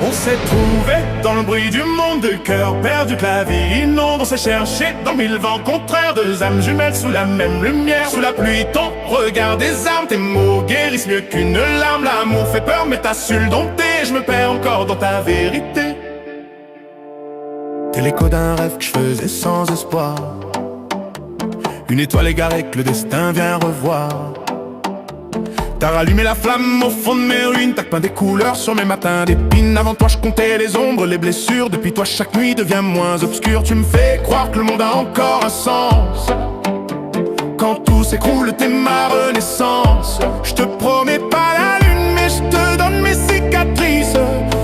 On s'est trouvé dans le bruit du monde, de cœur perdu que la vie inonde. On s'est cherché dans mille vents contraires, deux âmes jumelles sous la même lumière. Sous la pluie, ton regard des armes, tes mots guérissent mieux qu'une larme. L'amour fait peur mais t'as su le dompter, je me perds encore dans ta vérité. T'es l'écho d'un rêve que je faisais sans espoir, une étoile égarée que le destin vient revoir. T'as rallumé la flamme au fond de mes ruines, t'as peint des couleurs sur mes matins d'épines. Avant toi je comptais les ombres, les blessures. Depuis toi chaque nuit devient moins obscure. Tu me fais croire que le monde a encore un sens. Quand tout s'écroule t'es ma renaissance. Je te promets pas la lune mais je te donne mes cicatrices.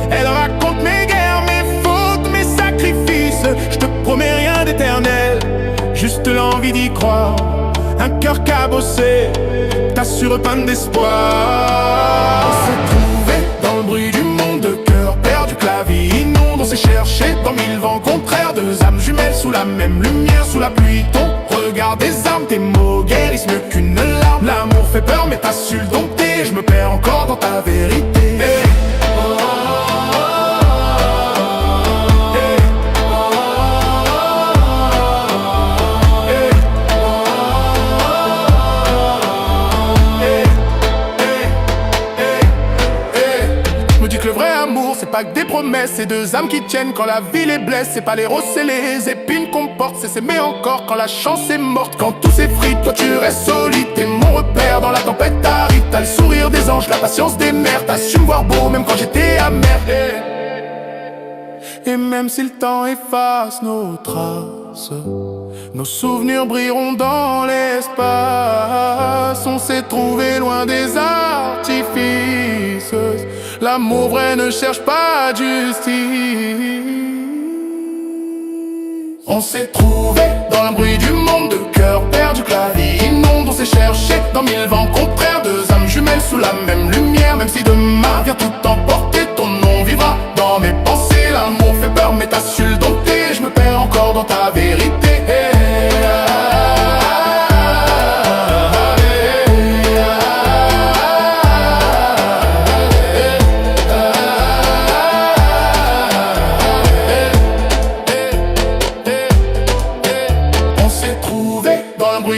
Elles racontent mes guerres, mes fautes, mes sacrifices. Je te promets rien d'éternel, juste l'envie d'y croire. Un cœur cabossé, t'assure peine d'espoir. On s'est trouvé dans le bruit du monde, de cœur perdu que la vie inonde. On s'est cherché dans mille vents contraires, deux âmes jumelles sous la même lumière. Sous la pluie, ton regard des armes, tes mots guérissent mieux qu'une larme. L'amour fait peur mais t'as su le dompter, je me perds encore dans ta vérité. Hey. C'est pas que des promesses, c'est deux âmes qui tiennent quand la vie les blesse. C'est pas les roses, c'est les épines qu'on porte. C'est s'aimer encore quand la chance est morte. Quand tout s'effrite, toi tu restes solide. T'es mon repère dans la tempête t'arrive. T'as le sourire des anges, la patience des mères. T'as su me voir beau même quand j'étais amer. Et même si le temps efface nos traces, nos souvenirs brilleront dans l'espace. On s'est trouvé loin des artifices. L'amour vrai ne cherche pas de justice. On s'est trouvé dans le bruit du monde, de cœur perdu que la vie inonde. On s'est cherché dans mille vents contraires, deux âmes jumelles sous la même lumière. Même si demain vient tout emporter, ton nom vivra dans mes pensées. L'amour fait peur mais t'as su le dompter, je me perds encore dans ta vérité.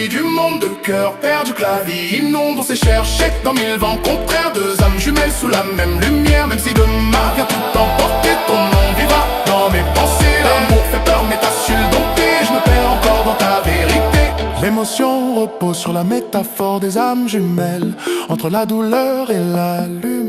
Du monde, de cœur perdu que la vie inonde. On s'est cherché dans mille vents contraires, deux âmes jumelles sous la même lumière. Même si demain vient tout emporter, ton nom vivra dans mes pensées. L'amour fait peur mais t'as su le dompter, je me perds encore dans ta vérité. L'émotion repose sur la métaphore des âmes jumelles, entre la douleur et la lumière.